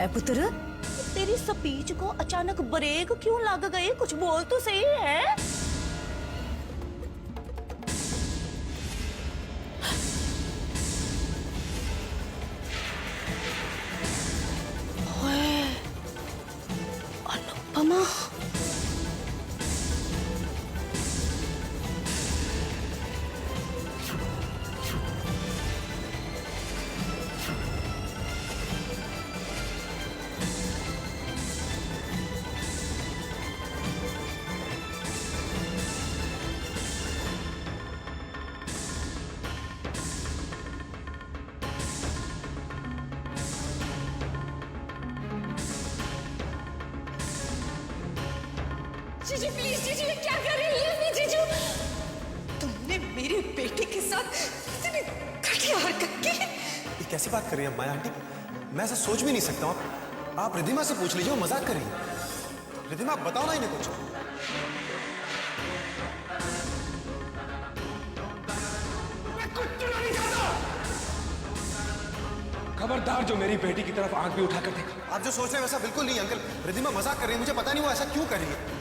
माया पुत्र, तेरी स्पीच को अचानक ब्रेक क्यों लग गई? कुछ बोल तो सही है। ओए, अनुपमा। जीजू प्लीज, जीजू ये क्या कर रही है? जीजू, तुमने मेरी बेटी के साथ इतनी घटिया हरकत की। ये कैसी बात कर रही है माया आंटी? मैं ऐसा सोच भी नहीं सकता हूँ। आप रिद्धिमा से पूछ लीजिए, वो मजाक कर रही है। रिद्धिमा, आप बताओ ना इन्हें कुछ। मैं कुछ नहीं खाता। खबरदार जो मेरी बेटी की तरफ आंख भी उठाकर देखा। आप जो सोच रहे हैं वैसा बिल्कुल नहीं अंकल। रिद्धिमा मजाक कर रही है, मुझे पता नहीं वो ऐसा क्यों कर रही है।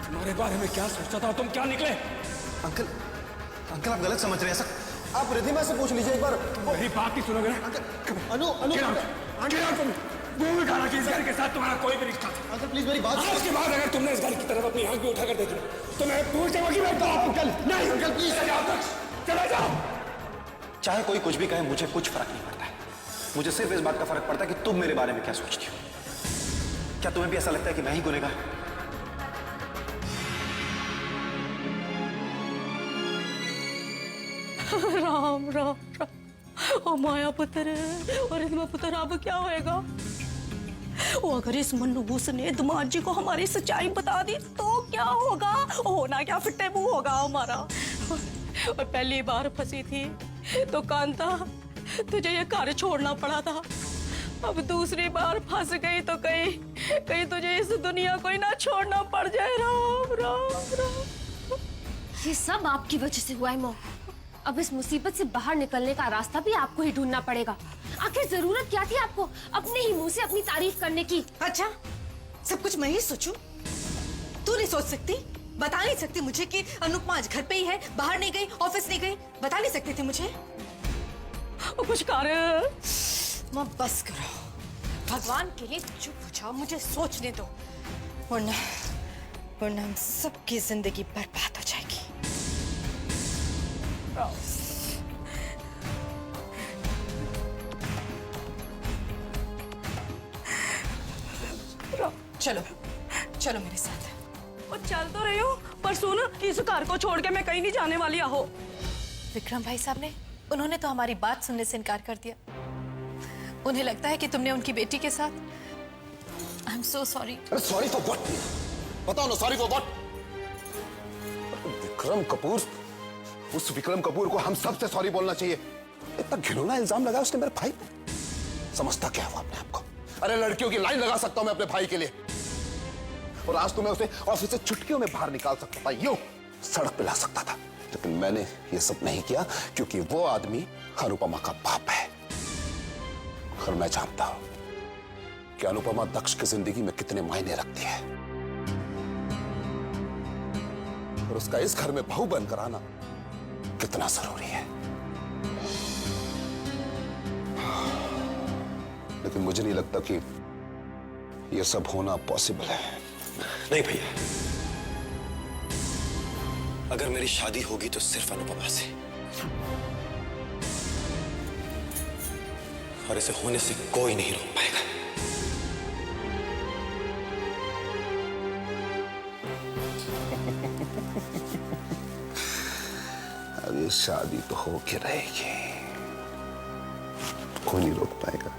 तुम्हारे बारे में क्या सोचता था तुम क्या निकले? अंकल, अंकल आप गलत समझ रहे हैं। ऐसा आप रिद्धिमा से पूछ लीजिए एक बार। मेरी बात नहीं सुनोगे ना? अंकल, अनु अनु तुम भूल उठाना कि इस घर के साथ तुम्हारा कोई भी रिश्ता था। अंकल प्लीज मेरी बात आज के बाद अगर तुमने इस घर की तरफ अपनी आंख भी उठाकर देखी तो मैं पूछ जाऊंगा कि मैं अंकल नहीं। अंकल प्लीज चले जाओ। चाहे कोई कुछ भी कहे, मुझे कुछ फर्क नहीं पड़ता है। मुझे सिर्फ इस बात का फर्क पड़ता है कि तुम मेरे बारे में क्या सोचती हो। क्या तुम्हें भी ऐसा लगता है कि मैं ही गुनहगार? राम राम राम। ओ माया पुत्र और रिद्धिमा पुत्र, अब क्या होएगा? ओ अगर इस मनहूस ने दामाद जी को हमारी सच्चाई बता दी तो क्या होगा? होना क्या, फिट्टे मुंह होगा हमारा। और पहली बार फंसी थी तो कांता तुझे ये घर छोड़ना पड़ा था। अब दूसरी बार फंस गई तो कहीं तुझे इस दुनिया को ही ना छोड़ना पड़ जाए। राम राम राम। ये सब आपकी वजह से हुआ है मो। अब इस मुसीबत से बाहर निकलने का रास्ता भी आपको ही ढूंढना पड़ेगा। आखिर जरूरत क्या थी आपको अपने ही मुंह से अपनी तारीफ करने की? अच्छा, सब कुछ मैं ही सोचूं? तू नहीं सोच सकती? बता नहीं सकती मुझे कि अनुपमा आज घर पे ही है, बाहर नहीं गई, ऑफिस नहीं गई? बता नहीं सकती थी मुझे? कुछ कर। माँ बस करो, भगवान के लिए चुप हो जाओ, मुझे सोचने दो, वरना हम सबकी जिंदगी बर्बाद हो जाएगी। चलो चलो मेरे साथ। और चल तो रही हो, पर सुन कि इस घर को छोड़ के मैं कहीं नहीं जाने वाली। आहो विक्रम भाई साहब ने, उन्होंने तो हमारी बात सुनने से इनकार कर दिया। उन्हें लगता है कि तुमने उनकी बेटी के साथ। I am so sorry. अरे सॉरी फॉर व्हाट? बताओ ना, sorry for what? Vikram Kapoor, उस विक्रम कपूर को हम सबसे सॉरी बोलना चाहिए। इतना घिनौना इल्जाम लगाया उसने मेरे भाई पे। समझता क्या हुआ अपने आप को? अरे लड़कियों की लाइन लगा सकता हूं मैं अपने भाई के लिए, और आज तो मैं उसे ऑफिस से छुट्टियों में बाहर निकाल सकता था, यूं सड़क पे ला सकता था। लेकिन मैंने ये सब नहीं किया क्योंकि वो आदमी अनुपमा का बाप है। और मैं जानता हूं कि अनुपमा दक्ष की जिंदगी में कितने मायने रखती है, और उसका इस घर में बहू बनकर आना कितना जरूरी है। लेकिन मुझे नहीं लगता कि यह सब होना पॉसिबल है। नहीं भैया, अगर मेरी शादी होगी तो सिर्फ अनुपमा से, और इसे होने से कोई नहीं रोक पाएगा। अब ये शादी तो होके रहेगी, कोई नहीं रोक पाएगा।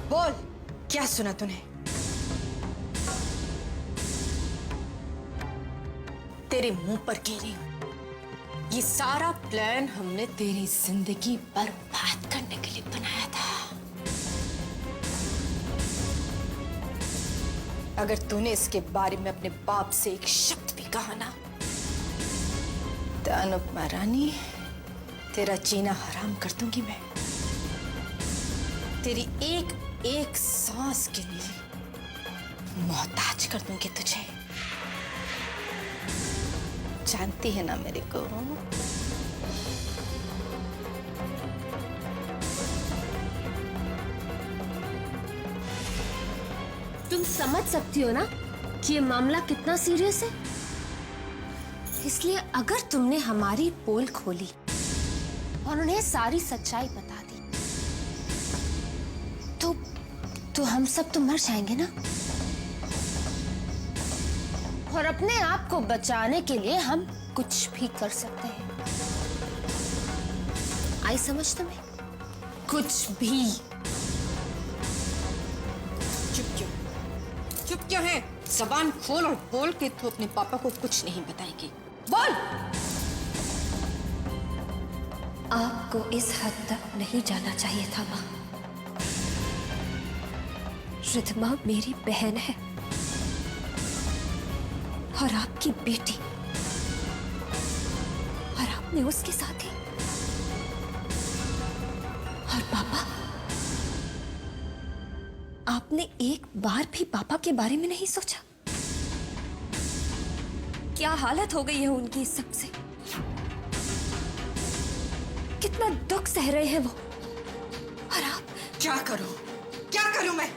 बोल, क्या सुना तूने? तेरे मुंह पर कह रही हूं, ये सारा प्लान हमने तेरी जिंदगी बर्बाद करने के लिए बनाया था। अगर तूने इसके बारे में अपने बाप से एक शब्द भी कहा ना, तो अनुपमा रानी तेरा जीना हराम कर दूंगी मैं। तेरी एक एक सांस के लिए मोहताज कर दूंगी तुझे। जानती है ना मेरे को? तुम समझ सकती हो ना कि ये मामला कितना सीरियस है। इसलिए अगर तुमने हमारी पोल खोली और उन्हें सारी सच्चाई बता दी तो हम सब तो मर जाएंगे ना। और अपने आप को बचाने के लिए हम कुछ भी कर सकते हैं। आई समझ तुम्हें? कुछ भी। चुप क्यों है? जबान खोल और बोल के तू अपने पापा को कुछ नहीं बताएगी। बोल। आपको इस हद तक नहीं जाना चाहिए था माँ। रिधमा मेरी बहन है और आपकी बेटी, और आपने उसके साथ ही। और पापा, आपने एक बार भी पापा के बारे में नहीं सोचा? क्या हालत हो गई है उनकी इस सब से। कितना दुख सह रहे हैं वो। और आप क्या करूं मैं?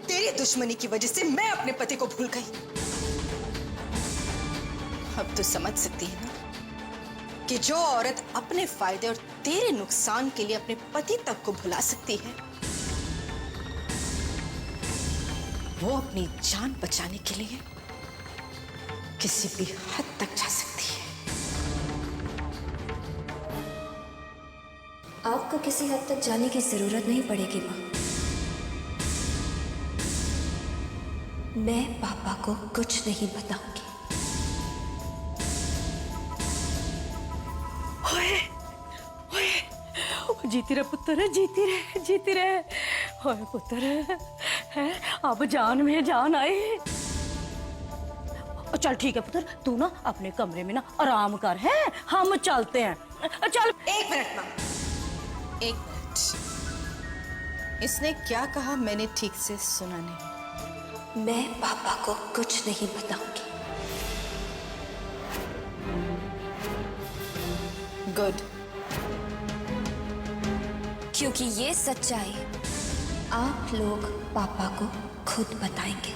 तेरी दुश्मनी की वजह से मैं अपने पति को भूल गई। अब तो समझ सकती है ना कि जो औरत अपने फायदे और तेरे नुकसान के लिए अपने पति तक को भुला सकती है, वो अपनी जान बचाने के लिए किसी भी हद तक जा सकती है। आपको किसी हद तक जाने की जरूरत नहीं पड़ेगी माँ। मैं पापा को कुछ नहीं बताऊंगी। जीती रहे पुत्र, जीती रहे। ओए पुत्र, है अब जान में जान आई। चल ठीक है पुत्र, तू ना अपने कमरे में ना आराम कर, है हम चलते हैं। चल। एक मिनट मां, एक मिनट। इसने क्या कहा मैंने ठीक से सुना नहीं। मैं पापा को कुछ नहीं बताऊंगी। गुड। क्योंकि ये सच्चाई आप लोग पापा को खुद बताएंगे।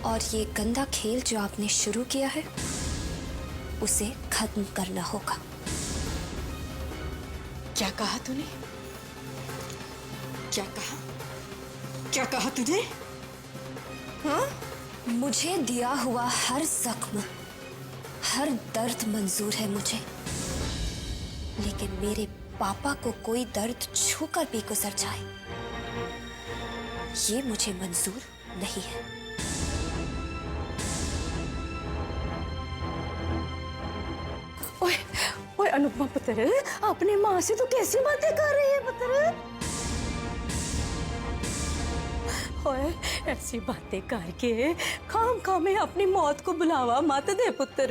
और ये गंदा खेल जो आपने शुरू किया है, उसे खत्म करना होगा। क्या कहा तूने? क्या कहा तुझे? हाँ? मुझे दिया हुआ हर जख्म, हर दर्द मंजूर है मुझे, लेकिन मेरे पापा को कोई दर्द छूकर भी गुजर जाए, ये मुझे मंजूर नहीं है। ओए अनुपमा पुत्र, अपनी माँ से तो कैसी बातें कर रही है पुत्र? ओए ऐसी बातें करके खाम में अपनी मौत को बुलावा मत दे पुत्र।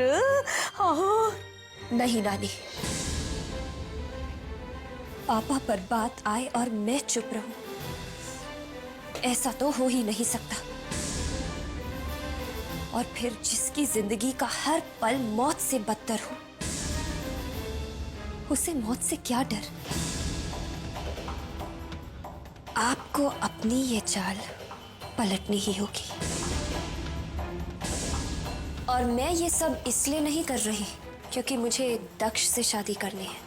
आओ। नहीं नानी, पापा पर बात आए और मैं चुप रहूं, ऐसा तो हो ही नहीं सकता। और फिर जिसकी जिंदगी का हर पल मौत से बदतर हो, उसे मौत से क्या डर? आपको अपनी ये चाल पलटनी ही होगी। और मैं ये सब इसलिए नहीं कर रही क्योंकि मुझे दक्ष से शादी करनी है।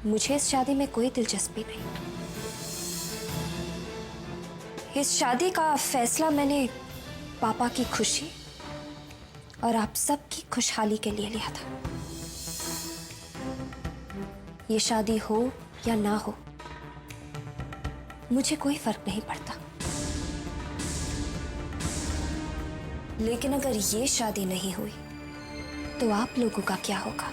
मुझे इस शादी में कोई दिलचस्पी नहीं। इस शादी का फैसला मैंने पापा की खुशी और आप सबकी खुशहाली के लिए लिया था। ये शादी हो या ना हो, मुझे कोई फर्क नहीं पड़ता। लेकिन अगर ये शादी नहीं हुई तो आप लोगों का क्या होगा?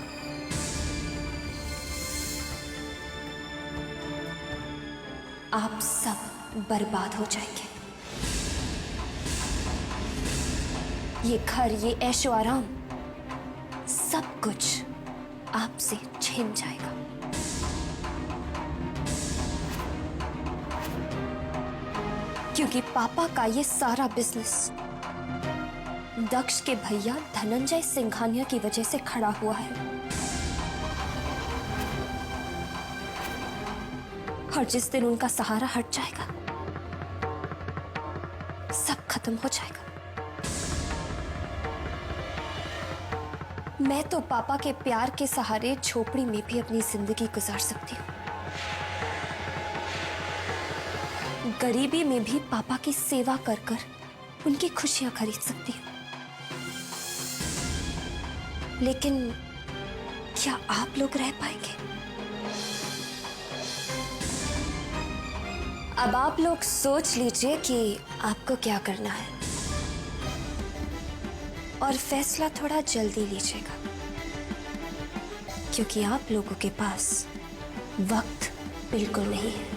आप सब बर्बाद हो जाएंगे। ये घर, ये ऐशो आराम, सब कुछ आपसे छिन जाएगा। क्योंकि पापा का ये सारा बिजनेस दक्ष के भैया धनंजय सिंघानिया की वजह से खड़ा हुआ है। और जिस दिन उनका सहारा हट जाएगा, सब खत्म हो जाएगा। मैं तो पापा के प्यार के सहारे झोपड़ी में भी अपनी जिंदगी गुजार सकती हूँ। गरीबी में भी पापा की सेवा कर कर उनकी खुशियां खरीद सकती हूँ। लेकिन क्या आप लोग रह पाएंगे? अब आप लोग सोच लीजिए कि आपको क्या करना है और फैसला थोड़ा जल्दी लीजिएगा, क्योंकि आप लोगों के पास वक्त बिल्कुल नहीं है।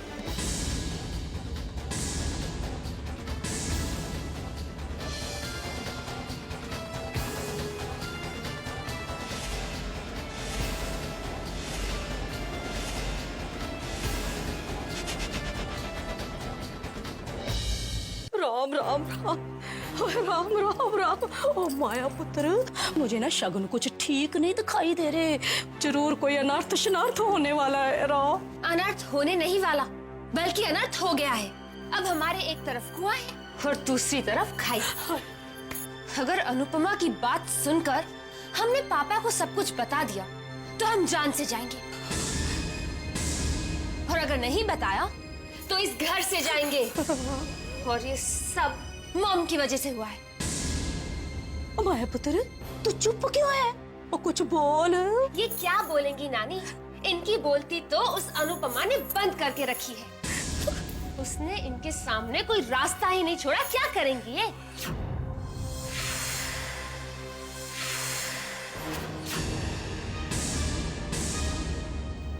राम राम राम राम राम राम। ओ माया पुत्र, मुझे ना शगुन कुछ ठीक नहीं दिखाई दे रहे। जरूर कोई अनर्थ शनार्थ होने वाला है। राम, अनर्थ होने नहीं वाला, बल्कि अनर्थ हो गया है। अब हमारे एक तरफ कुआं है और दूसरी तरफ खाई। अगर अनुपमा की बात सुनकर हमने पापा को सब कुछ बता दिया तो हम जान से जाएंगे, और अगर नहीं बताया तो इस घर से जाएंगे। और ये सब मॉम की वजह से हुआ है। माया पुत्र, तू चुप क्यों है? और कुछ बोल। ये क्या बोलेंगी नानी? इनकी बोलती तो उस अनुपमा ने बंद करके रखी है। उसने इनके सामने कोई रास्ता ही नहीं छोड़ा। क्या करेंगी ये?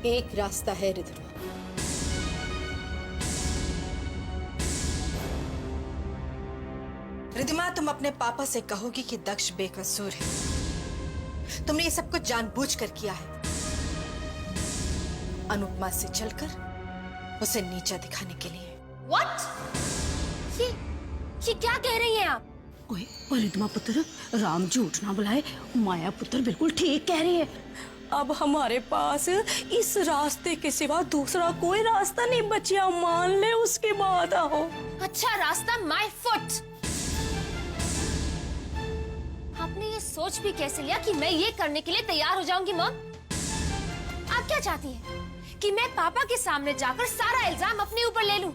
एक रास्ता है रिधमा। रिधमा, तुम अपने पापा से कहोगी कि दक्ष बेकसूर है। तुमने ये सब कुछ जानबूझकर किया है, अनुपमा से चलकर उसे नीचा दिखाने के लिए। What? ये क्या कह रही हैं आप? ओए रिधमा पुत्र, राम झूठ ना बुलाए। माया पुत्र बिल्कुल ठीक कह रही है। अब हमारे पास इस रास्ते के सिवा दूसरा कोई रास्ता नहीं बचा। मान ले उसकी बात। हो अच्छा रास्ता, माय फुट। आपने ये सोच भी कैसे लिया कि मैं ये करने के लिए तैयार हो जाऊंगी? मॉम, आप क्या चाहती हैं? कि मैं पापा के सामने जाकर सारा इल्जाम अपने ऊपर ले लूं,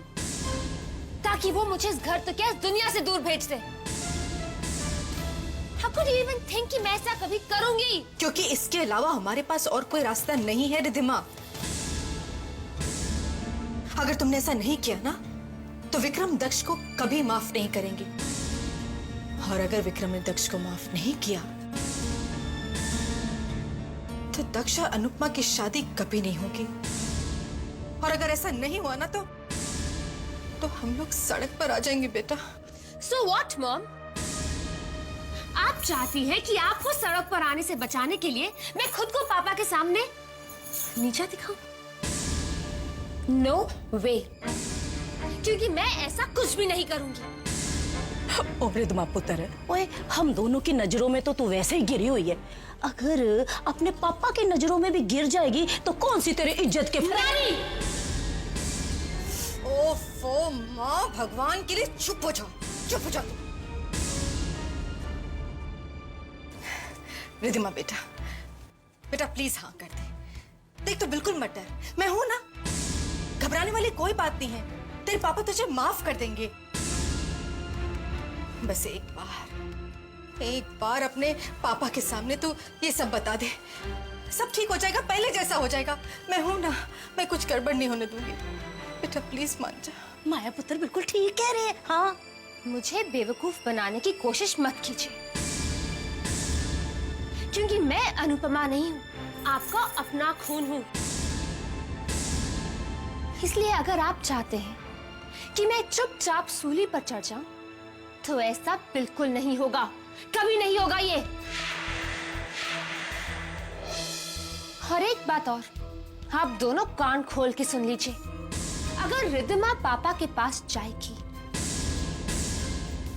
ताकि वो मुझे इस घर तो क्या इस दुनिया से दूर भेज दे? How could you even think कि मैं ऐसा कभी करूंगी? क्योंकि इसके अलावा हमारे पास और कोई रास्ता नहीं है रिधमा। अगर तुमने ऐसा नहीं किया ना, तो विक्रम दक्ष को कभी माफ नहीं करेंगे। और अगर विक्रम ने दक्ष को माफ नहीं किया, तो दक्ष और अनुपमा की शादी कभी नहीं होगी। और अगर ऐसा नहीं हुआ ना, तो हम लोग सड़क पर आ जाएंगे बेटा। So what, mom? आप चाहती हैं कि आपको सड़क पर आने से बचाने के लिए मैं खुद को पापा के सामने नीचा दिखाऊं? नो वे, क्योंकि मैं ऐसा कुछ भी नहीं करूंगी। ओ रिधमा पुत्र, ओए हम दोनों की नजरों में तो तू वैसे ही गिरी हुई है। अगर अपने पापा की नजरों में भी गिर जाएगी तो कौन सी तेरी इज्जत के नानी! ओफो माँ, भगवान के लिए चुप हो जाओ, चुप हो जाओ। रिधिमा बेटा, बेटा प्लीज हाँ कर दे। देख तो बिल्कुल मत डर, मैं हूं ना। घबराने वाली कोई बात नहीं है। तेरे पापा तुझे माफ कर देंगे। बस एक बार अपने पापा के सामने तो ये सब बता दे, सब ठीक हो जाएगा, पहले जैसा हो जाएगा। मैं हूं ना, मैं कुछ गड़बड़ नहीं होने दूंगी। बेटा प्लीज मान जा। माया पुत्र बिल्कुल ठीक कह रहे हैं। हाँ, मुझे बेवकूफ बनाने की कोशिश मत कीजिए, क्योंकि मैं अनुपमा नहीं हूँ, आपका अपना खून हूँ। इसलिए अगर आप चाहते हैं कि मैं चुपचाप सूली पर चढ़ जाऊं, तो ऐसा बिल्कुल नहीं होगा, कभी नहीं होगा ये। और एक बात और, आप दोनों कान खोल के सुन लीजिए। अगर रिद्धिमा पापा के पास जाएगी,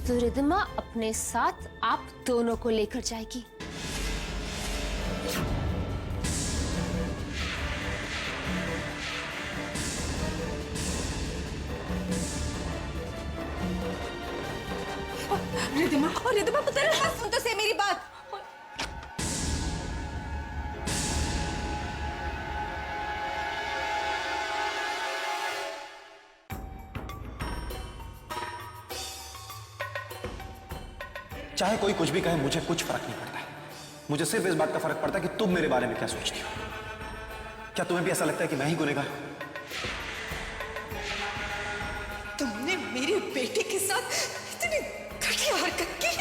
तो रिद्धिमा अपने साथ आप दोनों को लेकर जाएगी। रिद्धिमा पुत्र, सुन तो से मेरी बात। चाहे कोई कुछ भी कहे, मुझे कुछ फर्क नहीं पड़ता है। मुझे सिर्फ इस बात का फर्क पड़ता है कि तुम मेरे बारे में क्या सोचती हो। क्या तुम्हें भी ऐसा लगता है कि मैं ही गुनहगार हूं? तुमने मेरी बेटी के साथ इतनी घटिया हरकत की।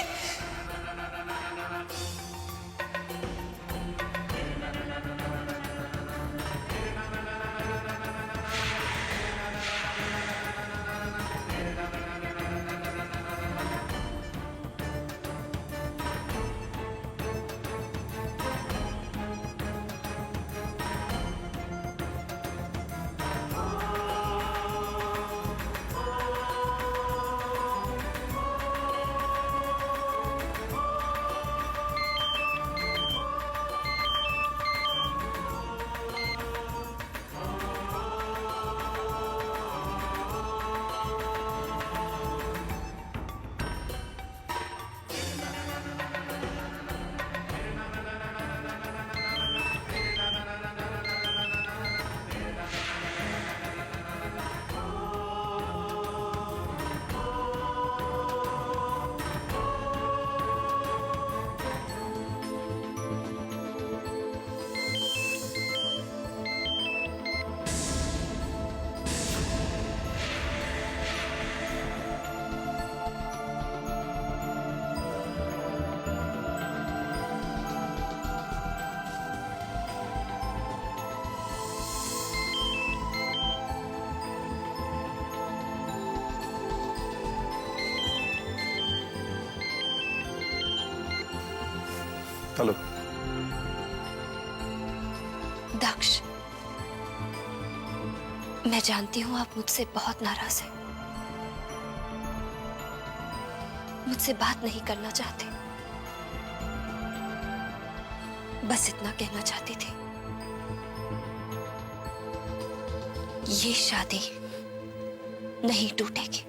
हेलो दक्ष, मैं जानती हूं आप मुझसे बहुत नाराज हैं, मुझसे बात नहीं करना चाहते। बस इतना कहना चाहती थी, ये शादी नहीं टूटेगी।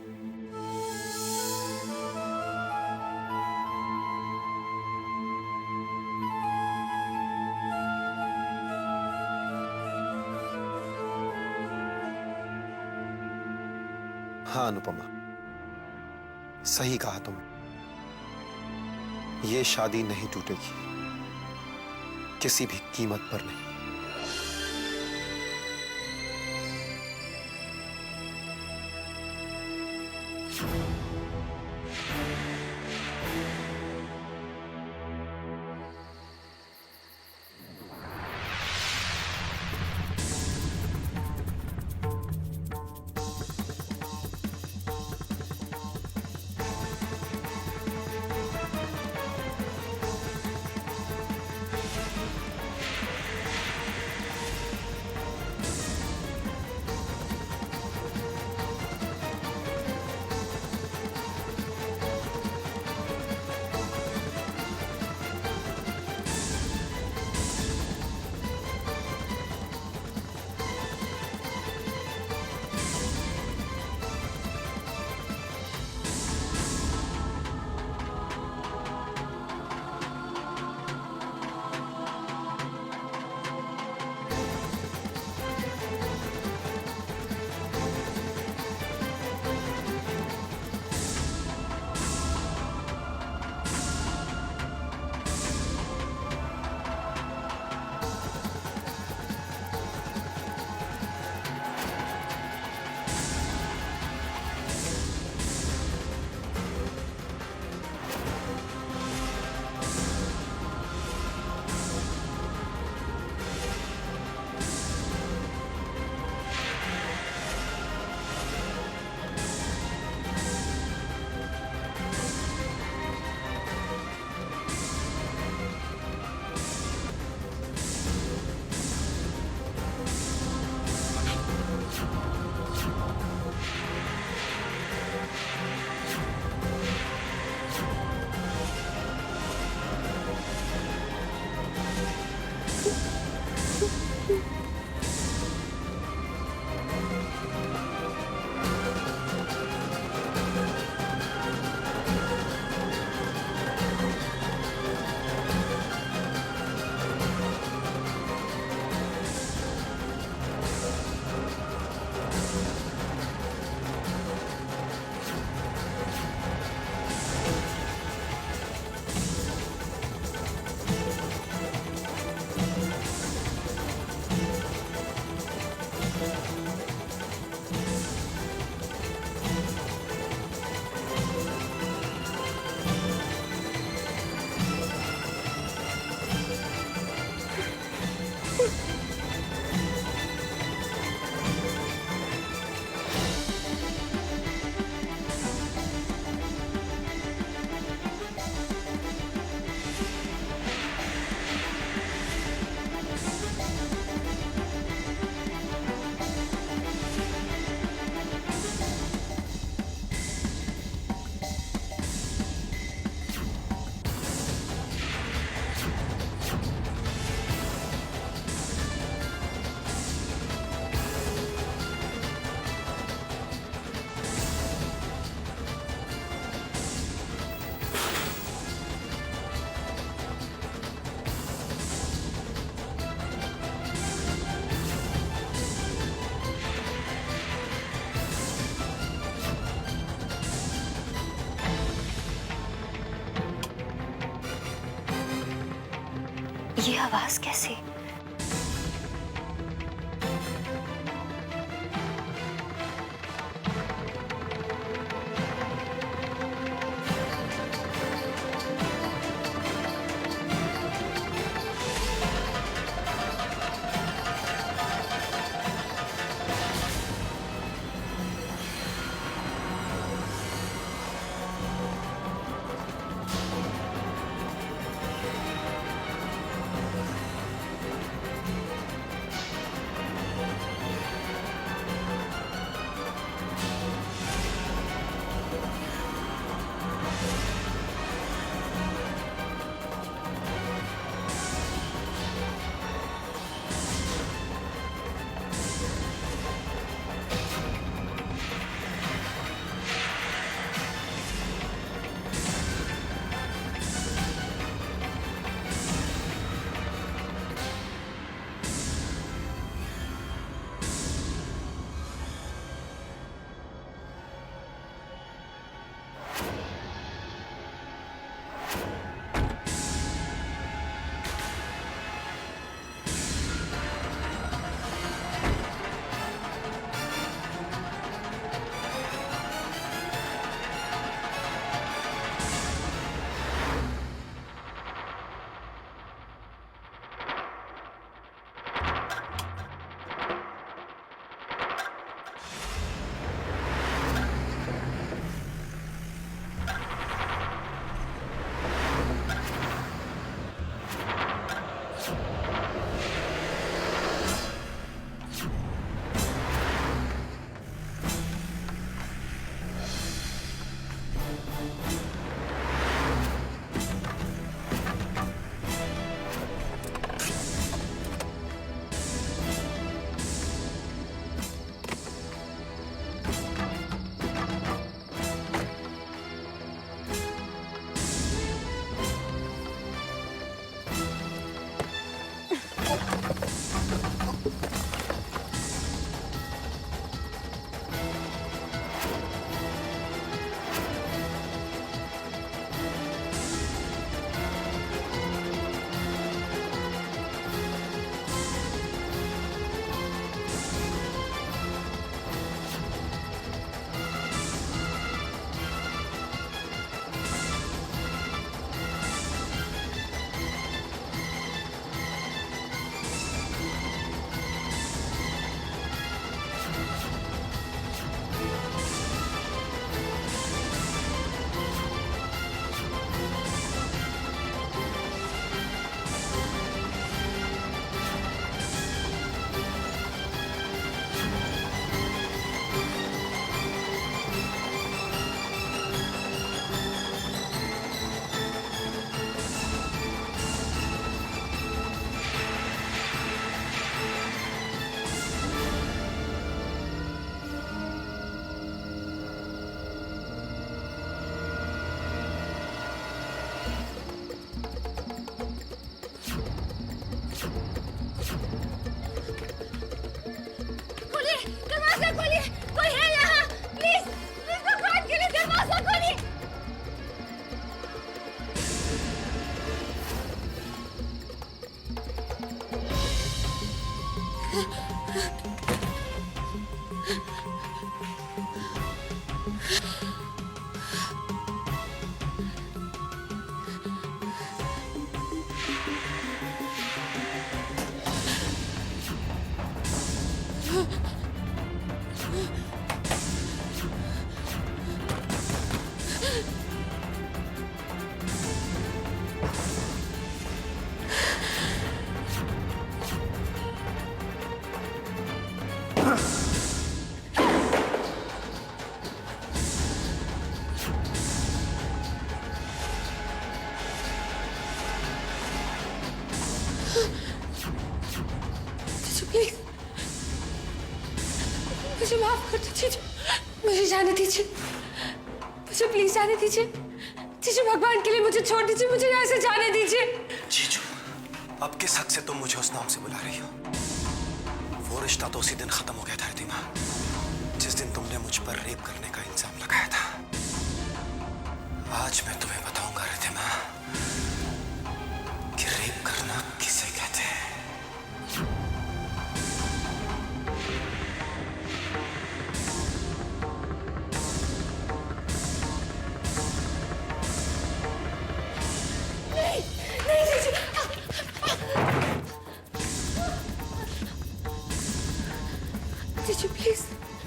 हाँ अनुपमा, सही कहा तुम। ये शादी नहीं टूटेगी, किसी भी कीमत पर नहीं। ये आवाज कैसे? मुझे माफ कर दीजिए, मुझे जाने दीजिए, मुझे प्लीज जाने दीजिए, जीजू भगवान के लिए मुझे छोड़ दीजिए, मुझे यहाँ से जाने दीजिए। जीजू, अब किस हक से तुम मुझे उस नाम से बुला रही हो? वो रिश्ता तो उसी दिन खत्म हो गया था रिद्धिमा, जिस दिन तुमने मुझ पर रेप करने का इल्जाम लगाया था। आज मैं तुम्हें बताऊंगा रिद्धिमा कि रेप करना किसे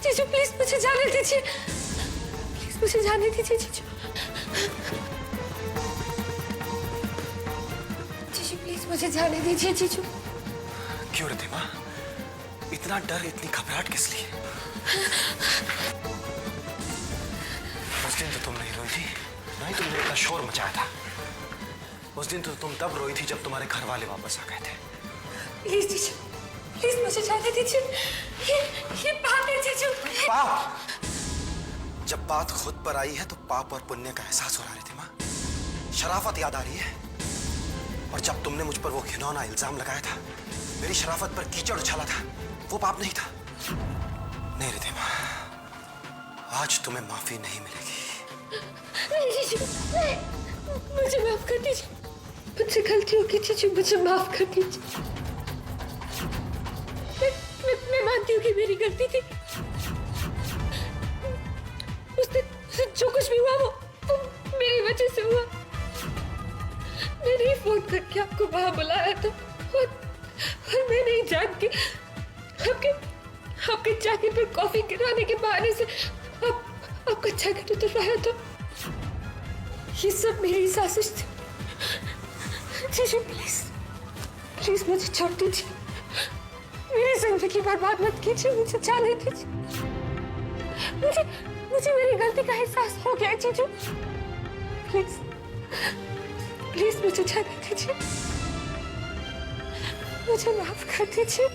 जीजू प्लीज मुझे जाने दीजिए, प्लीज मुझे जाने दीजिए जीजू। जीजू प्लीज मुझे जाने दीजिए जीजू। क्यों रिधिमा, इतना डर, इतनी घबराहट किस लिए? उस दिन तो तुम नहीं रोई थी, ना ही तुमने इतना शोर मचाया था। उस दिन तो तुम तब रोई थी जब तुम्हारे घर वाले वापस आ गए थे। प्लीज जीजू, प्लीज मुझे जाने दीजिए। ये पाप है जीजू। पाप? जब बात खुद पर आई है तो पाप और पुण्य का एहसास हो रहा है रिधिमा। शराफत याद आ रही है। और जब तुमने मुझ पर वो घिनौना इल्जाम लगाया था, मेरी शराफत पर कीचड़ उछाला था, वो पाप नहीं था। नहीं रिधिमा, आज तुम्हें माफी नहीं मिलेगी। नहीं जीजू, नहीं, मुझे माफ कर दीजिए, मुझसे गलती हो गई जीजू, मुझे माफ कर दीजिए। मैं मानती हूँ कि मेरी गलती थी। उस दिन जो कुछ भी हुआ वो मेरी वजह से हुआ। मैंने ही फोन करके आपको वहां बुलाया था और मैंने ही जान के आपके जैकेट पर कॉफी गिराने के बहाने से आपका जैकेट उतरवाया था। ये सब मेरी साजिश थी। जीजू प्लीज, प्लीज मुझे छोड़ दीजिए, मेरी जिंदगी बर्बाद मत कीजिए, मुझे जाने दीजिए। मुझे मेरी गलती का एहसास हो गया है जीजू। प्लीज प्लीज मुझे जाने दीजिए, मुझे माफ कर दीजिए,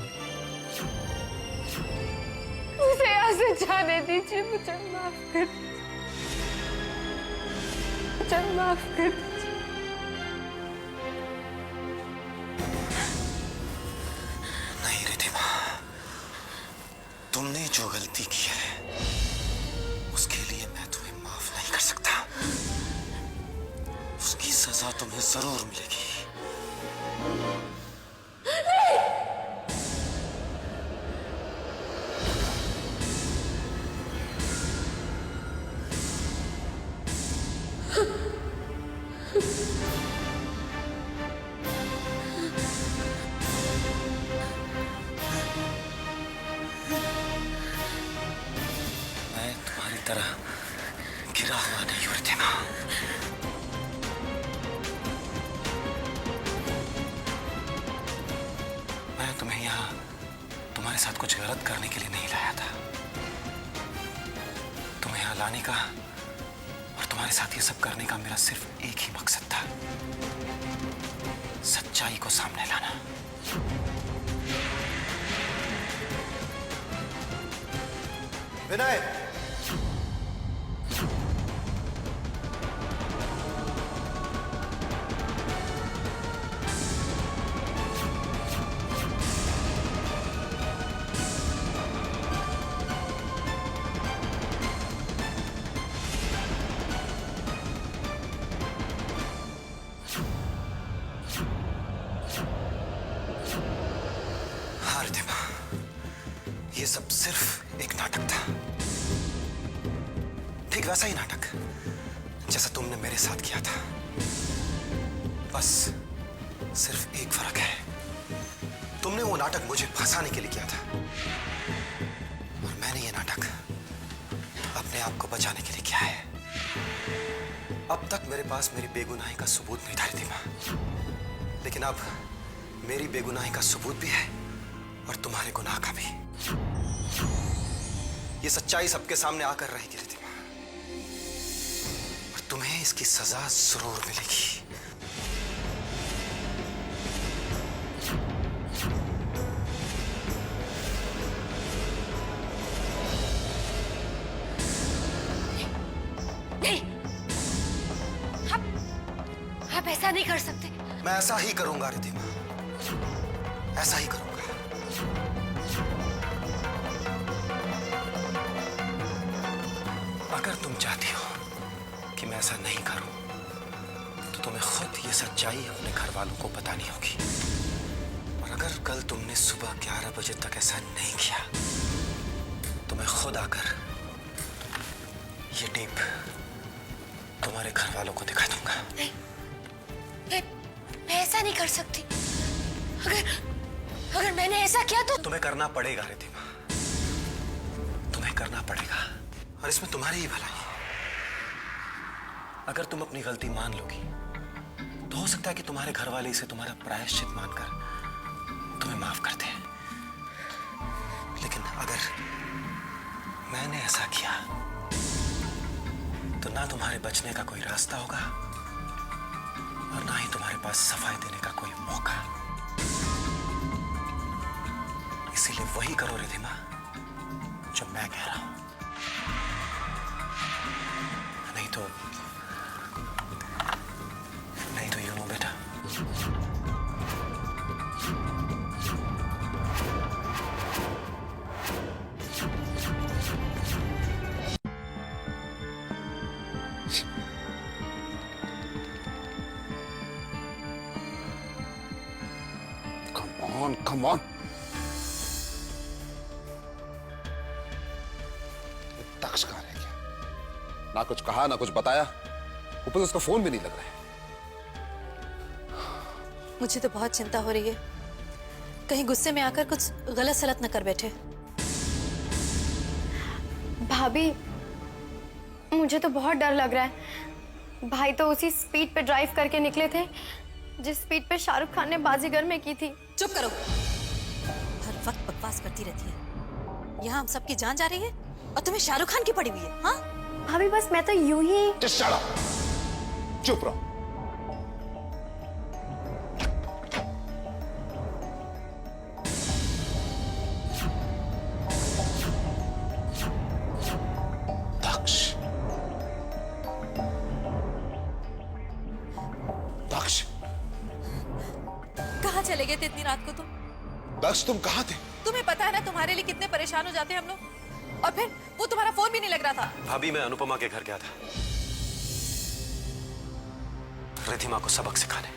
मुझे यहाँ से जाने दीजिए, मुझे माफ कर दीजिए, मुझे माफ कर दीजिए। नहीं रिधिमा, तुमने जो गलती की है उसके लिए मैं तुम्हें माफ नहीं कर सकता। उसकी सजा तुम्हें जरूर मिलेगी। मैं तुम्हारी तरह गिरा हुआ नहीं हूं रिधिमा। मैं तुम्हें यहाँ तुम्हारे साथ कुछ गलत करने के लिए नहीं लाया था। तुम्हें यहाँ लाने का और तुम्हारे साथ ये सब करने का मेरा सिर्फ एक ही मकसद था, सच्चाई को सामने लाना। विनय, हाँ रिधिमा, ये सब सिर्फ एक नाटक था। ठीक वैसा ही नाटक जैसा तुमने मेरे साथ किया था। बस सिर्फ एक फर्क है, तुमने वो नाटक मुझे फंसाने के लिए किया था और मैंने ये नाटक अपने आप को बचाने के लिए किया है। अब तक मेरे पास मेरी बेगुनाही का सबूत नहीं था रिधिमा, लेकिन अब मेरी बेगुनाही का सबूत भी है और तुम्हारे गुनाह का भी। ये सच्चाई सबके सामने आकर रहेगी रिधिमा, और तुम्हें इसकी सजा जरूर मिलेगी। नहीं, आप ऐसा नहीं कर सकते। मैं ऐसा ही करूंगा रिधिमा, ऐसा ही करूंगा। अगर तुम चाहती हो कि मैं ऐसा नहीं करूं, तो तुम्हें खुद ये सच्चाई अपने घर वालों को बतानी होगी। और अगर कल तुमने सुबह 11 बजे तक ऐसा नहीं किया, तो मैं खुद आकर ये टेप तुम्हारे घर वालों को दिखा दूंगा। नहीं, मैं ऐसा नहीं कर सकती। अगर मैंने ऐसा किया तो तुम्हें करना पड़ेगा रिधिमा, तुम्हें और इसमें तुम्हारी ही भलाई है। अगर तुम अपनी गलती मान लोगी तो हो सकता है कि तुम्हारे घर वाले इसे तुम्हारा प्रायश्चित मानकर तुम्हें माफ कर दें। लेकिन अगर मैंने ऐसा किया तो ना तुम्हारे बचने का कोई रास्ता होगा और ना ही तुम्हारे पास सफाई देने का कोई मौका। इसीलिए वही करो रिधिमा जो मैं कह रहा हूं। नहीं तो यू नो बेटा, come on. दक्ष कहाँ रह गया? ना कुछ कहा ना कुछ बताया, ऊपर से उसका फोन भी नहीं लग रहा है। मुझे तो बहुत चिंता हो रही है, कहीं गुस्से में आकर कुछ गलत सलत न कर बैठे। भाभी, मुझे तो बहुत डर लग रहा है। भाई तो उसी स्पीड पे ड्राइव करके निकले थे जिस स्पीड पे शाहरुख खान ने बाजीगर में की थी। चुप करो, हर वक्त बकवास करती रहती है। यहाँ हम सबकी जान जा रही है और तुम्हें शाहरुख खान की पड़ी हुई है। हाँ भाभी, बस मैं तो यूं ही। Just shut up. चुप रहो। दक्ष, दक्ष, कहाँ चले गए थे इतनी रात को तुम? दक्ष तुम कहाँ थे? तुम्हें पता है ना तुम्हारे लिए कितने परेशान हो जाते हैं हम लोग। और फिर वो तुम्हारा फोन भी नहीं लग रहा था। भाभी मैं अनुपमा के घर गया था रिधिमा को सबक सिखाने।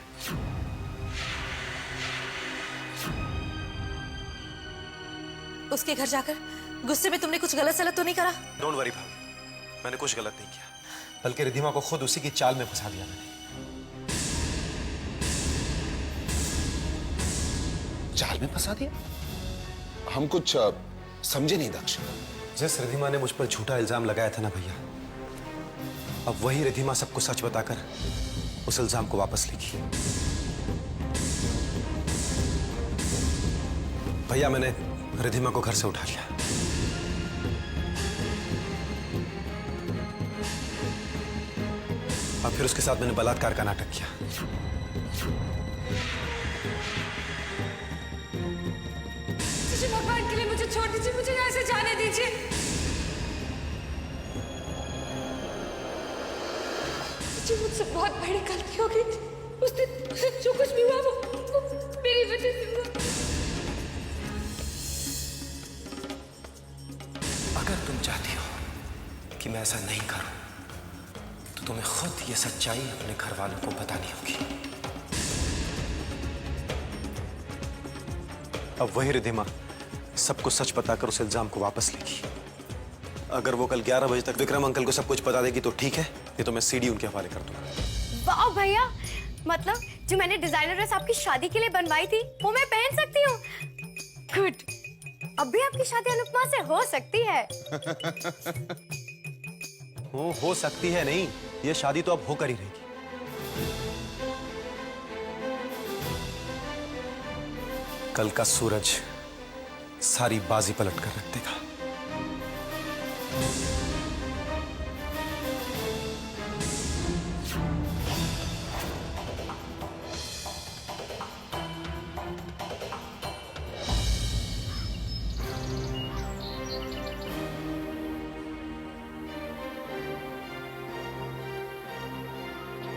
उसके घर जाकर गुस्से में तुमने कुछ गलत सलत तो नहीं करा? डोंट वरी भाभी, मैंने कुछ गलत नहीं किया, बल्कि रिधिमा को खुद उसी की चाल में फंसा दिया मैंने। चाल में फंसा दिया? हम कुछ समझे नहीं दक्ष। जिस रिधिमा ने मुझ पर झूठा इल्जाम लगाया था ना भैया, अब वही रिधिमा सबको सच बताकर उस इल्जाम को वापस लेगी। भैया मैंने रिधिमा को घर से उठा लिया। और फिर उसके साथ मैंने बलात्कार का नाटक किया। भगवान के लिए मुझे छोड़ दीजिए, मुझे यहाँ से जाने दीजिए। मुझे मुझसे बहुत बड़ी गलती हो गई थी। उस दिन जो कुछ भी हुआ वो मेरी वजह से हुआ। अगर तुम चाहती हो कि मैं ऐसा नहीं करूं तो तुम्हें खुद ये सच्चाई अपने घर वालों को बतानी होगी। अब वही रिधिमा सबको सच बताकर उस इल्जाम को वापस लेगी। अगर वो कल 11 बजे तक विक्रम अंकल को सब कुछ बता देगी तो ठीक है, ये तो मैं सीडी उनके हवाले कर दूंगा। वाह भैया, मतलब जो मैंने डिजाइनर ड्रेस आपकी शादी के लिए बनवाई थी वो मैं पहन सकती हूँ। गुड, अब भी आपकी शादी अनुपमा से हो सकती है। हो सकती है नहीं, ये शादी तो अब होकर ही रहेगी। कल का सूरज सारी बाजी पलट कर रख देगा।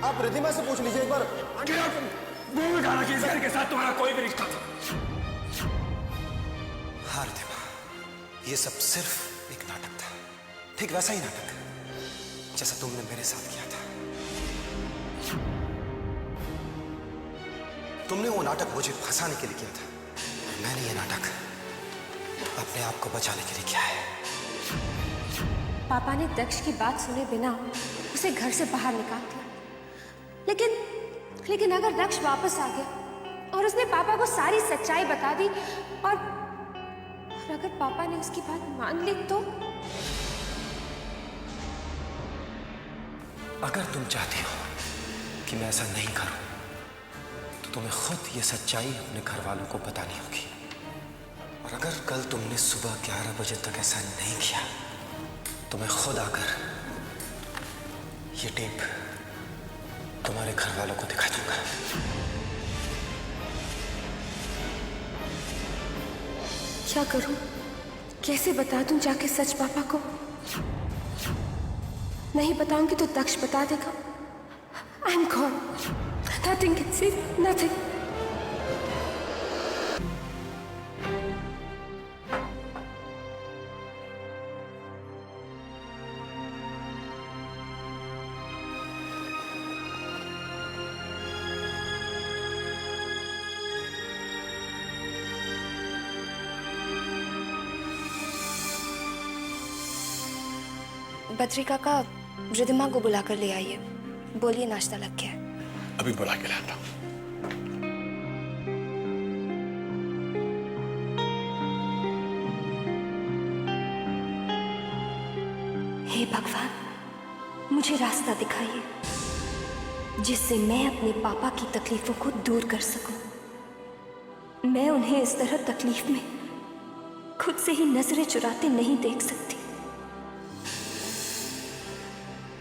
आप रिधिमा से पूछ लीजिए एक बार। वो भी कहा कि इस घर के साथ तुम्हारा कोई भी रिश्ता था। हाँ रिधिमा, ये सब सिर्फ एक नाटक था, ठीक वैसा ही नाटक जैसा तुमने मेरे साथ किया था। तुमने वो नाटक मुझे फंसाने के लिए किया था, मैंने ये नाटक अपने आप को बचाने के लिए किया है। पापा ने दक्ष की बात सुने बिना उसे घर से बाहर निकाल दिया। लेकिन अगर दक्ष वापस आ गया और उसने पापा को सारी सच्चाई बता दी और अगर पापा ने उसकी बात मान ली तो अगर तुम चाहती हो कि मैं ऐसा नहीं करूं, तो तुम्हें खुद ये सच्चाई अपने घर वालों को बतानी होगी। और अगर कल तुमने सुबह 11 बजे तक ऐसा नहीं किया, तो मैं खुद आकर ये टेप तुम्हारे घर वालों को दिखा दूंगा। क्या करूं? कैसे बता दूं जाके सच पापा को? नहीं बताऊंगी तो दक्ष बता देगा। I am gone, nothing can save, nothing. Badri काका रिद्धिमा को बुला कर ले आइए, बोलिए नाश्ता लग गया है। अभी बुला के लाता हूं। हे भगवान, मुझे रास्ता दिखाइए जिससे मैं अपने पापा की तकलीफों को दूर कर सकूं। मैं उन्हें इस तरह तकलीफ में खुद से ही नजरें चुराते नहीं देख सकती।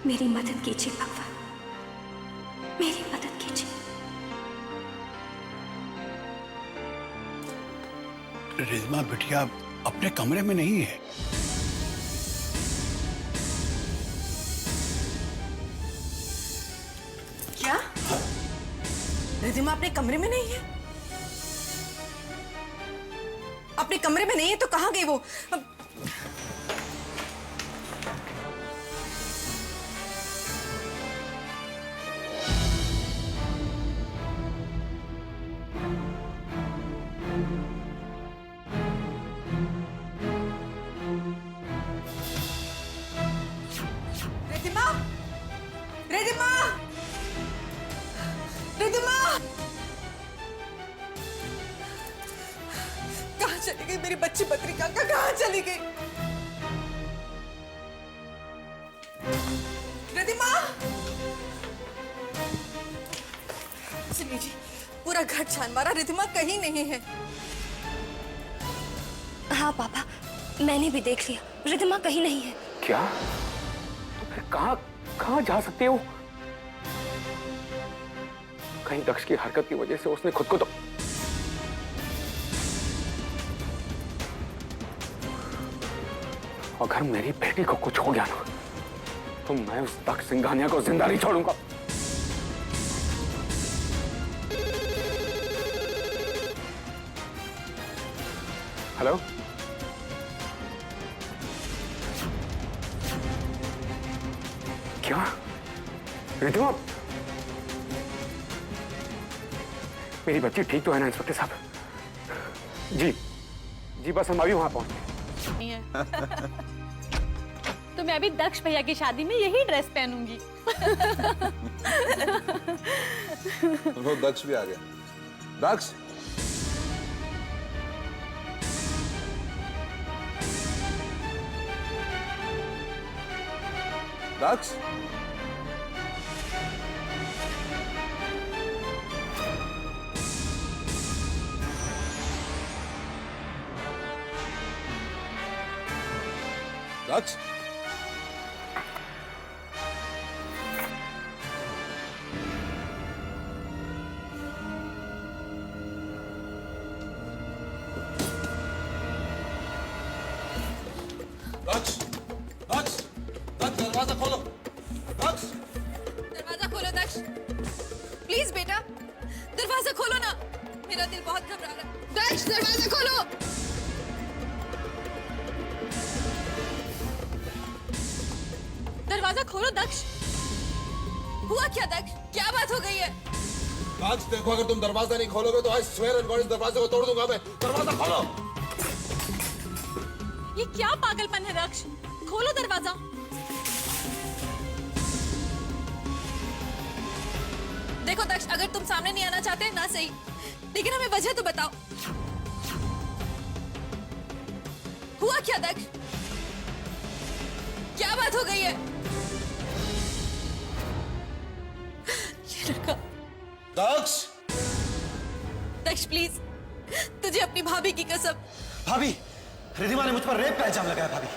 मेरी मदद कीजिए भगवान, मेरी मदद कीजिए। रिद्धिमा बिटिया अपने कमरे में नहीं है। क्या रिद्धिमा अपने कमरे में नहीं है? अपने कमरे में नहीं है तो कहाँ गई वो? रिद्धिमा, रिद्धिमा, रिद्धिमा, कहाँ चली गई मेरी बच्ची बद्री काका? कहाँ चली गई रिद्धिमा? सुनिए जी, पूरा घर छान मारा, रिद्धिमा कहीं नहीं है। हाँ पापा, मैंने भी देख लिया, रिद्धिमा कहीं नहीं है। क्या? तो फिर कहाँ जा सकती हो? कहीं दक्ष की हरकत की वजह से उसने खुद को तो अगर मेरी बेटी को कुछ हो गया ना, तो मैं उस दक्ष सिंघानिया को जिंदा नहीं छोड़ूंगा। हेलो, क्या रिद्धिमा? मेरी बच्ची ठीक तो है ना इंस्पेक्टर साहब? जी जी, बस हम अभी वहां पहुंचे। नहीं है। तो मैं अभी दक्ष भैया की शादी में यही ड्रेस पहनूंगी। वो दक्ष भी आ गया। दक्ष, दक्ष, दक्ष, दक्ष, दक्ष, दक्ष, दरवाजा खोलो। दक्ष, दरवाजा खोलो दक्ष, प्लीज बेटा, दरवाजा खोलो ना, मेरा दिल बहुत घबरा रहा है। दक्ष, दरवाजा खोलो। दरवाजा खोलो दक्ष। हुआ क्या दक्ष? क्या बात हो गई है? दक्ष देखो, अगर तुम दरवाजा नहीं खोलोगे तो आई स्वेयर ऑन गॉड इस दरवाजे को तोड़ दूंगा मैं। दरवाजा खोलो। ये क्या पागलपन है दक्ष? खोलो दरवाजा। देखो दक्ष, अगर तुम सामने नहीं आना चाहते ना सही, लेकिन हमें वजह तो बताओ। हुआ क्या दक्ष? क्या बात हो गई है? प्लीज, तुझे अपनी भाभी की कसम। भाभी, रिधिमा ने मुझ पर रेप का इल्जाम लगाया भाभी।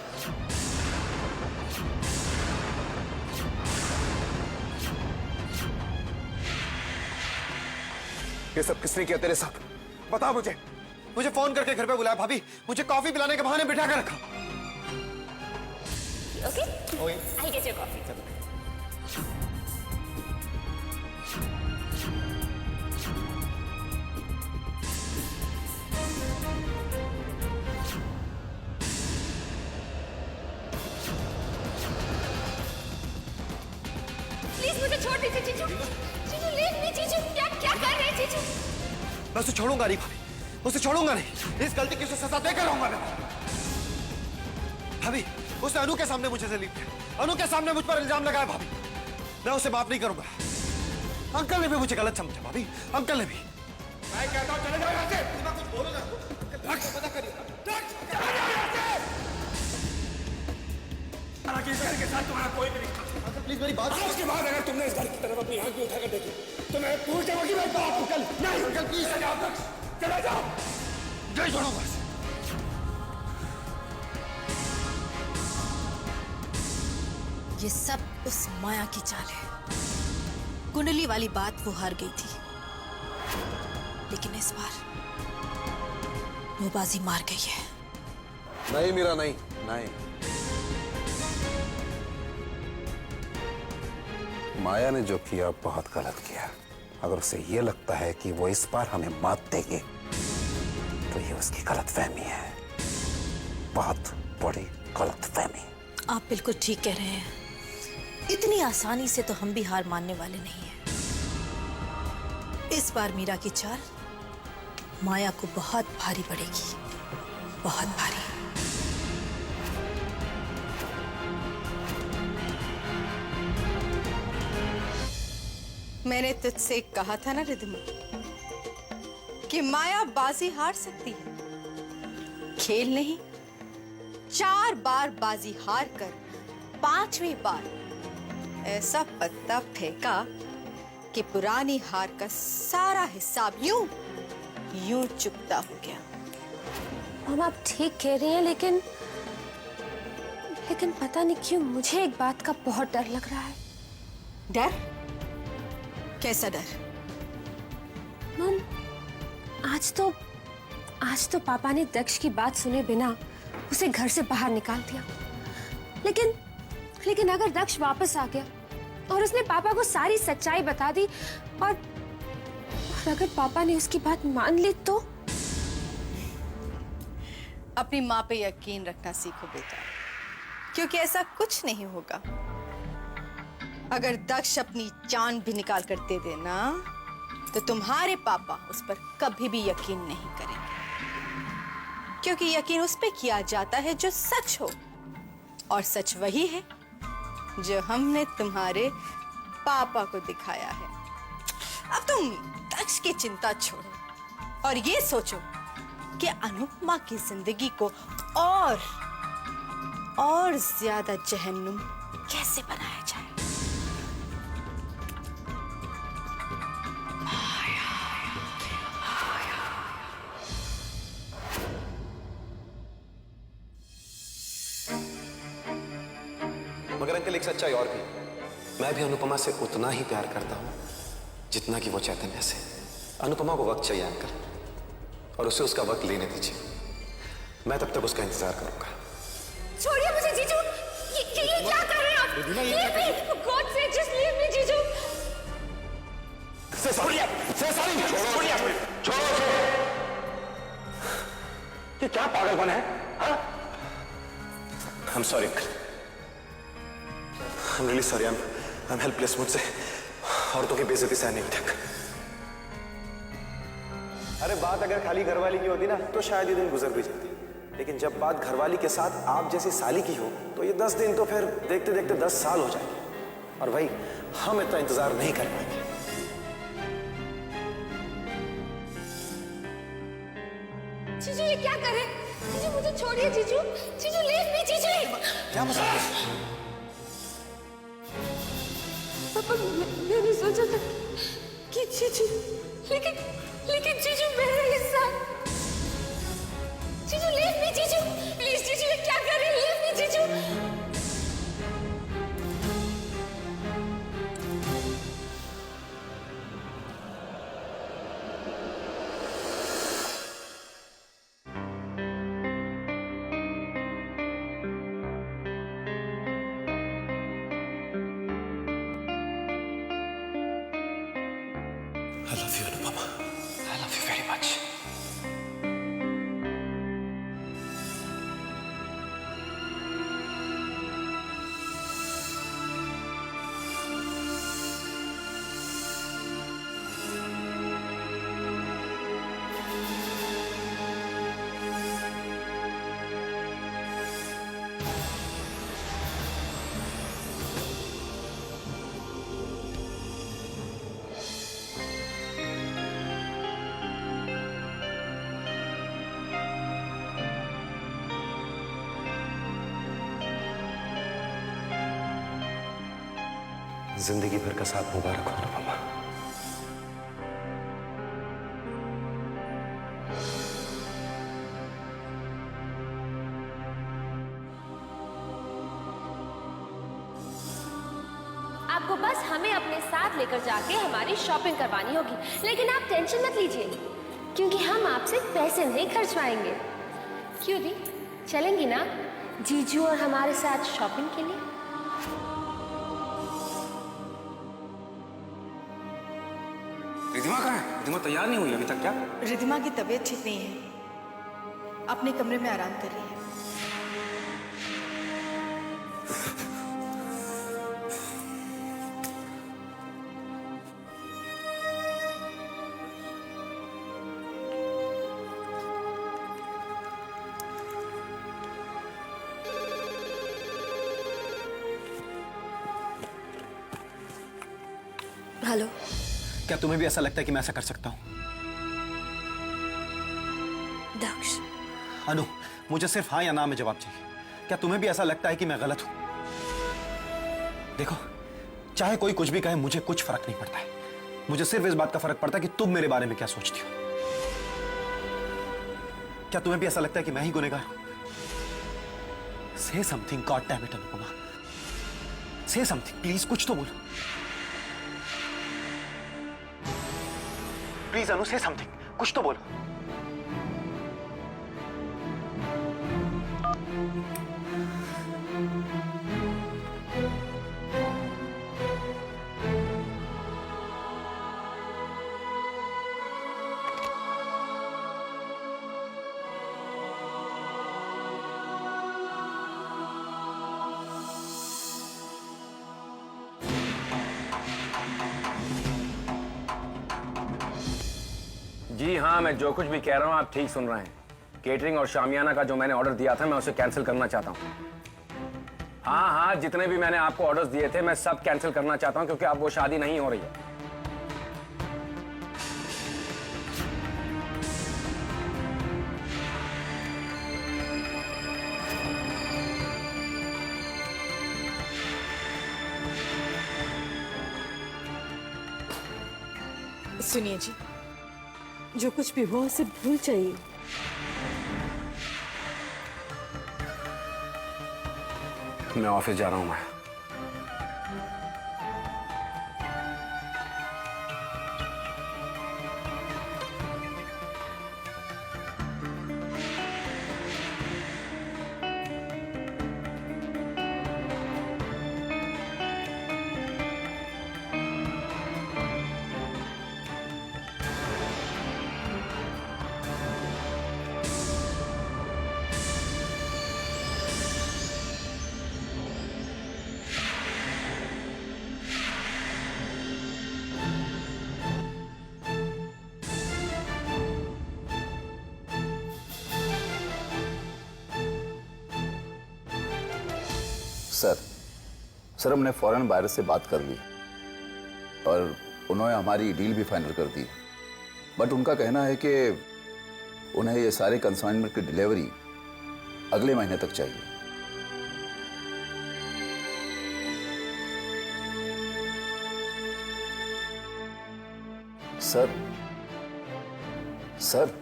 ये सब किसने किया तेरे साथ? बता मुझे। मुझे फोन करके घर पे बुलाया भाभी, मुझे कॉफी पिलाने के बहाने बिठा कर रखा। Okay? I'll get your coffee. Please मुझे छोड़ दीजिए जीजू। जीजू लीव मी जीजू। क्या क्या कर रहे हैं जीजू? मैं उसे छोड़ूंगा नहीं भाभी, उसे छोड़ूंगा नहीं। इस गलती की उसे सजा देकर रहूंगा मैं। भाभी, उसने अनु के सामने मुझे जलील किया, अनु के सामने मुझ पर इल्जाम लगाया भाभी। मैं उसे माफ नहीं करूंगा। अंकल ने भी मुझे गलत समझा भाभी, अंकल ने भी। मैं कहता हूं चले जाओ यहाँ से। कुछ बोलो ना। पता करिए। चले जाओ यहाँ से। हालांकि इस घर के साथ तुम्हारा कोई भी रिश्ता नहीं। अंकल प्लीज मेरी बात। आज के बाद अगर तुमने इस घर की तरफ अपनी आंख भी उठाकर देखी तो मैं भूल जाऊंगी मैं बाप हूं। कल नहीं अंकल प्लीज चले जाओ तक। चले जाओ। नहीं छोड़ूंगा। ये सब उस माया की चाल है। कुंडली वाली बात वो हार गई थी, लेकिन इस बार वो बाजी मार गई है। नहीं मीरा, नहीं नहीं। माया ने जो किया बहुत गलत किया। अगर उसे ये लगता है कि वो इस बार हमें मात देंगे तो ये उसकी गलतफहमी है, बहुत बड़ी गलतफहमी। आप बिल्कुल ठीक कह रहे हैं। इतनी आसानी से तो हम भी हार मानने वाले नहीं हैं। इस बार मीरा की चाल माया को बहुत भारी पड़ेगी, बहुत भारी। मैंने तुझसे कहा था ना रिधिमा कि माया बाजी हार सकती है। खेल नहीं, 4 बार बाजी हार कर 5वीं बार ऐसा पत्ता फेंका कि पुरानी हार का सारा हिसाब यूं चुकता हो गया। मम आप ठीक कह रही हैं, लेकिन पता नहीं क्यों मुझे एक बात का बहुत डर लग रहा है। डर? कैसा डर? मम, आज तो पापा ने दक्ष की बात सुने बिना उसे घर से बाहर निकाल दिया। लेकिन अगर दक्ष वापस आ गया और उसने पापा को सारी सच्चाई बता दी और अगर पापा ने उसकी बात मान ली तो? अपनी माँ पे यकीन रखना सीखो बेटा, क्योंकि ऐसा कुछ नहीं होगा। अगर दक्ष अपनी जान भी निकाल कर दे देना तो तुम्हारे पापा उस पर कभी भी यकीन नहीं करेंगे, क्योंकि यकीन उस पे किया जाता है जो सच हो, और सच वही है जो हमने तुम्हारे पापा को दिखाया है। अब तुम दक्ष की चिंता छोड़ो और ये सोचो कि अनुपमा की जिंदगी को और ज्यादा जहन्नुम कैसे बनाया जाए। मगर अंकल एक सच्चाई और भी, मैं भी अनुपमा से उतना ही प्यार करता हूं जितना कि वो चैतन्य से। अनुपमा को वक्त चाहिए अंकल, और उसे उसका वक्त लेने दीजिए। मैं तब तक उसका इंतजार करूंगा। छोड़िए मुझे जीजू, ये क्या कर रहे हैं आप? Leave me! For God's sake, just leave me, जीजू। ये क्या पागलपन है? हाँ? I'm sorry uncle, I'm really sorry, I'm helpless। मुझसे औरतों की बेइज्जती सहन नहीं तक। अरे बात अगर खाली घरवाली की होती ना तो शायद ये दिन गुजर भी जाती, लेकिन जब बात घरवाली के साथ आप जैसी साली की हो तो ये 10 दिन तो फिर देखते देखते 10 साल हो जाएंगे, और भाई हम इतना इंतजार नहीं कर पाएंगे। जीजू ये क्या कर रहे हैं? जीजू मुझे छोड़िए जीजू, जीजू लीव मी जीजू। क्या मजाक है? पापा मैंने सोचा था कि जीजू, लेकिन लेकिन जीजू मेरा हिस्सा। जीजू लीव मी जीजू, प्लीज जीजू, ये क्या कर रही है? लीव मी जीजू। I love you, Anupama. I love you very much. जिंदगी भर का साथ मुबारक हो अनुपमा। आपको बस हमें अपने साथ लेकर जाके हमारी शॉपिंग करवानी होगी, लेकिन आप टेंशन मत लीजिए क्योंकि हम आपसे पैसे नहीं खर्चवाएंगे। क्यों दी, चलेंगी ना जीजू और हमारे साथ शॉपिंग के लिए? रिधिमा कहाँ है? रिधिमा तैयार नहीं हुई अभी तक क्या? रिधिमा की तबीयत ठीक नहीं है, अपने कमरे में आराम कर रही है। हेलो। क्या तुम्हें भी ऐसा लगता है कि मैं ऐसा कर सकता हूं? दक्ष, अनु, मुझे सिर्फ हाँ या ना में जवाब चाहिए। क्या तुम्हें भी ऐसा लगता है कि मैं गलत हूं? देखो, चाहे कोई कुछ भी कहे, मुझे कुछ फर्क नहीं पड़ता है। मुझे सिर्फ इस बात का फर्क पड़ता है कि तुम मेरे बारे में क्या सोचती हो। क्या तुम्हें भी ऐसा लगता है कि मैं ही गुनहगार हूं? से something, god damn it Anupama, से समथिंग प्लीज, कुछ तो बोलो प्लीज। अनु, से समथिंग, कुछ तो बोलो। जी हाँ, मैं जो कुछ भी कह रहा हूँ आप ठीक सुन रहे हैं। केटरिंग और शामियाना का जो मैंने ऑर्डर दिया था मैं उसे कैंसिल करना चाहता हूँ। हाँ हाँ, जितने भी मैंने आपको ऑर्डर्स दिए थे मैं सब कैंसिल करना चाहता हूँ क्योंकि अब वो शादी नहीं हो रही है। सुनिए जी, जो कुछ भी हुआ उसे भूल जाइए। मैं ऑफिस जा रहा हूँ। मैं सर हमने फॉरेन बायर से बात कर ली और उन्होंने हमारी डील भी फाइनल कर दी, बट उनका कहना है कि उन्हें ये सारे कंसाइनमेंट की डिलीवरी अगले महीने तक चाहिए। सर सर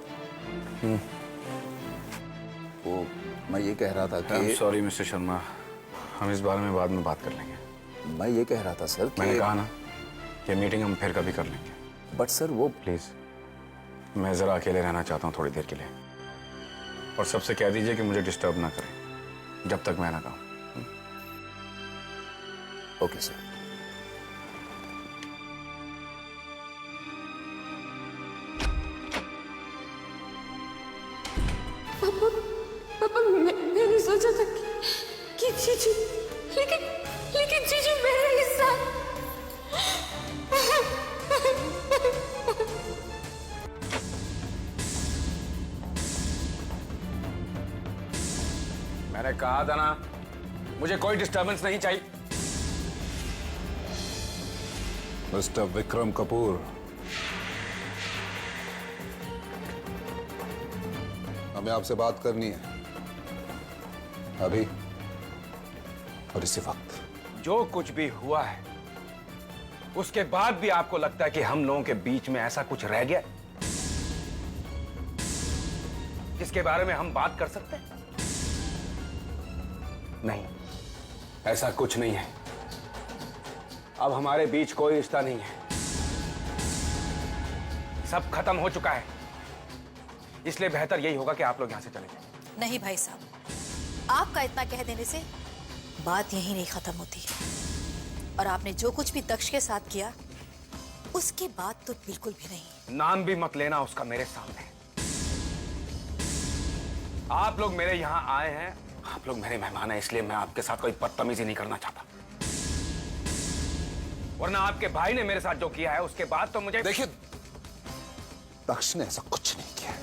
वो मैं ये कह रहा था कि सॉरी मिस्टर शर्मा, हम इस बारे में बाद में बात कर लेंगे। मैं ये कह रहा था सर कि मैंने कहा ना, ये मीटिंग हम फिर कभी कर लेंगे। बट सर वो प्लीज, मैं जरा अकेले रहना चाहता हूँ थोड़ी देर के लिए, और सबसे कह दीजिए कि मुझे डिस्टर्ब ना करें जब तक मैं ना कहूँ। Okay sir. पापा मैंने सोचा था कि जीजू, लेकिन जीजू मेरा हिस्सा। मैंने कहा था ना, मुझे कोई डिस्टर्बेंस नहीं चाहिए। मिस्टर विक्रम कपूर, हमें आपसे बात करनी है अभी और इसी वक्त। जो कुछ भी हुआ है उसके बाद भी आपको लगता है कि हम लोगों के बीच में ऐसा कुछ रह गया जिसके बारे में हम बात कर सकते हैं? नहीं, ऐसा कुछ नहीं है। अब हमारे बीच कोई रिश्ता नहीं है, सब खत्म हो चुका है। इसलिए बेहतर यही होगा कि आप लोग यहां से चले जाएं। नहीं भाई साहब, आपका इतना कह देने से बात यहीं नहीं खत्म होती है। और आपने जो कुछ भी दक्ष के साथ किया उसके बाद तो बिल्कुल भी नहीं। नाम भी मत लेना उसका मेरे सामने। आप लोग मेरे यहां आए हैं, आप लोग मेरे मेहमान हैं, इसलिए मैं आपके साथ कोई बदतमीजी नहीं करना चाहता। वरना आपके भाई ने मेरे साथ जो किया है उसके बाद तो मुझे। देखिए, दक्ष ने ऐसा कुछ नहीं किया है,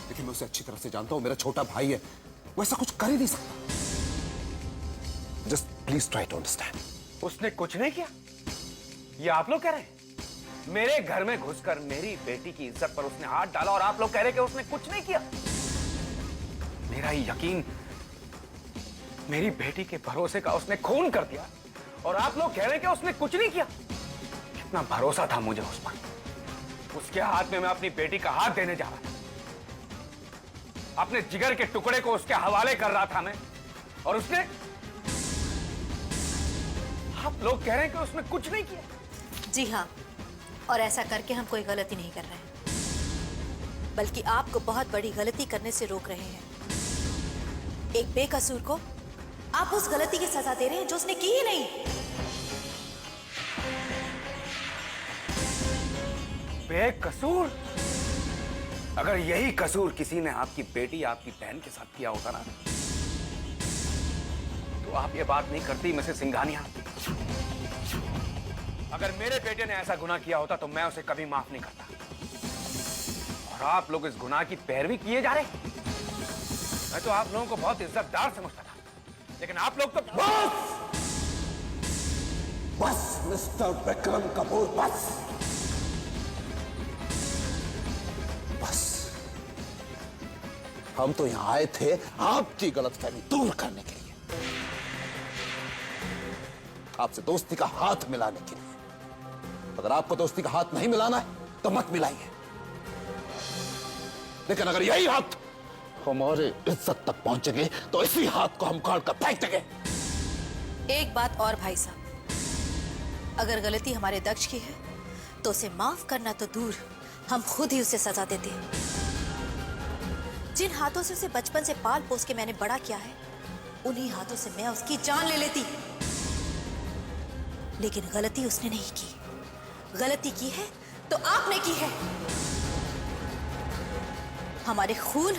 लेकिन मैं उसे अच्छी तरह से जानता हूं। मेरा छोटा भाई है, वो ऐसा कुछ कर ही नहीं सकता। Just please try to understand. उसने कुछ नहीं किया, ये आप लोग कह रहे हैं? मेरे घर में घुसकर मेरी बेटी की इज्जत पर उसने हाथ डाला और आप लोग कह रहे कि उसने कुछ नहीं किया। मेरा यकीन, मेरी बेटी के भरोसे का उसने खून कर दिया और आप लोग कह रहे हैं कि उसने कुछ नहीं किया। कितना भरोसा था मुझे उस पर। उसके हाथ में मैं अपनी बेटी का हाथ देने जा रहा था, अपने जिगर के टुकड़े को उसके हवाले कर रहा था मैं, और उसने, आप लोग कह रहे हैं कि उसने कुछ नहीं किया। जी हाँ, और ऐसा करके हम कोई गलती नहीं कर रहे हैं, बल्कि आपको बहुत बड़ी गलती करने से रोक रहे हैं। एक बेकसूर को आप उस गलती की सजा दे रहे हैं जो उसने की ही नहीं। बेकसूर? अगर यही कसूर किसी ने आपकी बेटी, आपकी बहन के साथ किया होता ना, तो आप ये बात नहीं करती मिसेस सिंघानिया। अगर मेरे बेटे ने ऐसा गुनाह किया होता तो मैं उसे कभी माफ नहीं करता। और आप लोग इस गुनाह की पैरवी किए जा रहे। मैं तो आप लोगों को बहुत इज्जतदार समझता था, लेकिन आप लोग तो बस मिस्टर विक्रम कपूर, बस बस। हम तो यहां आए थे आपकी गलतफहमी दूर करने के लिए, आपसे दोस्ती का हाथ मिलाने के लिए। अगर आपको दोस्ती का हाथ नहीं मिलाना है तो मत मिलाइए, लेकिन अगर यही हाथ हमारे इज्जत तक पहुंचेंगे तो इसी हाथ को हम काट कर फेंक देंगे। एक बात और भाई साहब, अगर गलती हमारे दक्ष की है तो उसे माफ करना तो दूर, हम खुद ही उसे सजा देते हैं। जिन हाथों से उसे बचपन से पाल पोस के मैंने बड़ा किया है, उन्हीं हाथों से मैं उसकी जान ले लेती। लेकिन गलती उसने नहीं की, गलती की है तो आपने की है। हमारे खून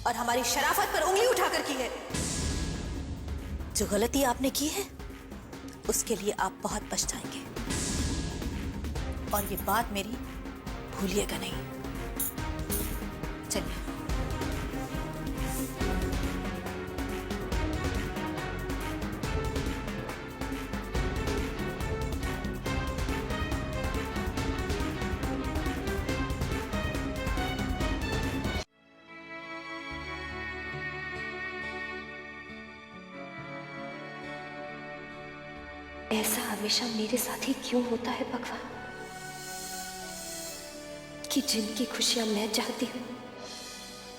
और हमारी शराफत पर उंगली उठाकर की है। जो गलती आपने की है उसके लिए आप बहुत पछताएंगे, और ये बात मेरी भूलिएगा नहीं। चलिए। ऐसा हमेशा मेरे साथ ही क्यों होता है भगवान? कि जिनकी खुशियां मैं चाहती हूँ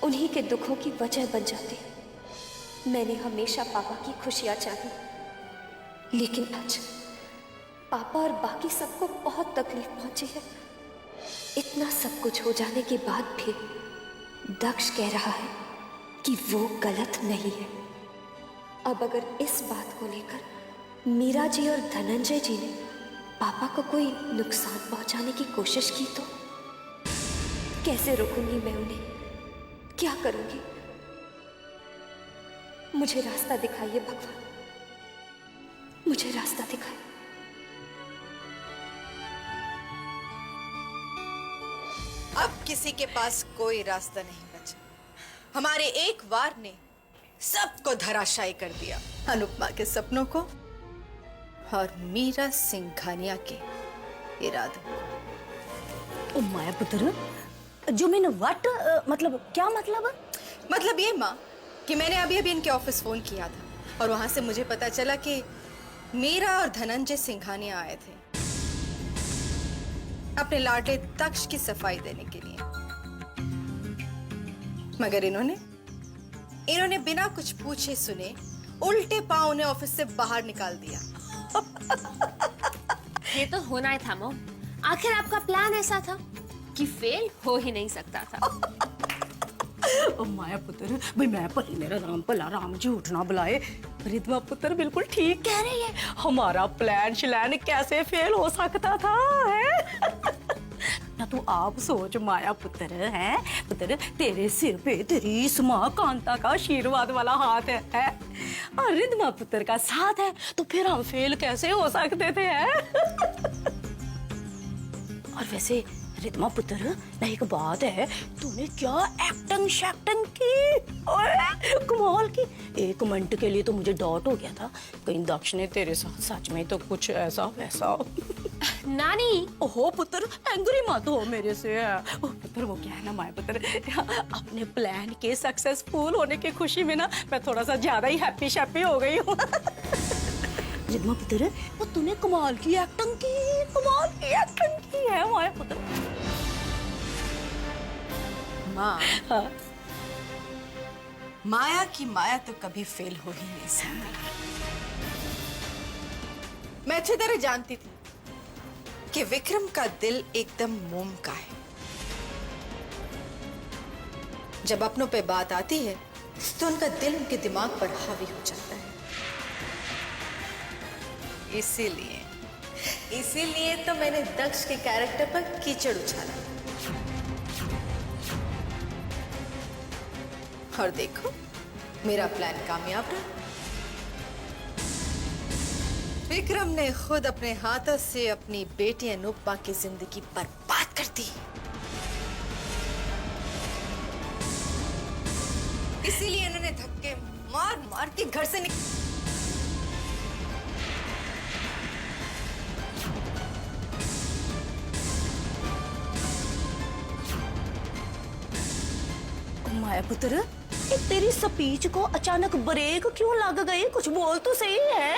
उन्हीं के दुखों की वजह बन जाती है। मैंने हमेशा पापा की खुशियां चाही, लेकिन आज पापा और बाकी सबको बहुत तकलीफ पहुंची है। इतना सब कुछ हो जाने के बाद भी दक्ष कह रहा है कि वो गलत नहीं है। अब अगर इस बात को लेकर मीरा जी और धनंजय जी ने पापा को कोई नुकसान पहुंचाने की कोशिश की तो कैसे रोकूंगी मैं उन्हें? क्या करूंगी? मुझे रास्ता दिखाइए भगवान, मुझे रास्ता दिखाइए। अब किसी के पास कोई रास्ता नहीं बचा। हमारे एक वार ने सबको धराशायी कर दिया, अनुपमा के सपनों को और मीरा सिंघानिया के इरादों को। ओ माया पुत्र, जो मैंने व्हाट मतलब क्या मतलब? मतलब ये माँ कि मैंने अभी अभी इनके ऑफिस फोन किया था और वहां से मुझे पता चला कि मीरा और धनंजय सिंघानिया आए थे अपने लाडले दक्ष की सफाई देने के लिए, मगर इन्होंने बिना कुछ पूछे सुने उल्टे पांव उन्हें ऑफिस से बाहर निकाल दिया। ये तो होना ही था मॉम। आखिर आपका प्लान ऐसा था कि फेल हो ही नहीं सकता था। ओ माया पुत्र, भाई मैं भली मेरा राम भला राम जी उठना बुलाए। रिद्मा पुत्र बिल्कुल ठीक कह रही है, हमारा प्लान शलैन कैसे फेल हो सकता था है? ना तू आप सोच माया पुत्र, है पुत्र, तेरे सिर पे तेरी इस माँ कांता का आशीर्वाद वाला हाथ है और रिद्मा पुत्र का साथ है, तो फिर हम फेल कैसे हो सकते थे है? और वैसे रिद्मा पुत्र, एक बात है, तूने क्या एक्टिंग शैक्टिंग की, ओए, कमाल की। एक मिनट के लिए तो मुझे डाउट हो गया था कहीं दक्ष ने तेरे साथ सच में तो कुछ ऐसा वैसा। नानी, ओहो पुत्र, एंग्री मत हो मेरे से। ओ पुत्र, वो क्या है ना माया पुत्र, अपने प्लान के सक्सेसफुल होने की खुशी में ना मैं थोड़ा सा ज्यादा ही हैप्पी शैप्पी हो गई हूँ। रिद्मा पुत्र, वो तूने कमाल की एक्टिंग की है माया पुत्र। माँ, हाँ। माया की माया तो कभी फेल हो ही नहीं सकती। मैं अच्छी तरह जानती थी कि विक्रम का दिल एकदम मोम का है। जब अपनों पे बात आती है तो उनका दिल उनके दिमाग पर हावी हो जाता है। इसीलिए तो मैंने दक्ष के कैरेक्टर पर कीचड़ उछाला और देखो मेरा प्लान कामयाब रहा। विक्रम ने खुद अपने हाथों से अपनी बेटी अनुपमा की जिंदगी बर्बाद कर दी। इसीलिए इन्होंने धक्के मार मार के घर से माया पुत्र, ये तेरी स्पीच को अचानक ब्रेक क्यों लग गई? कुछ बोल तो सही है।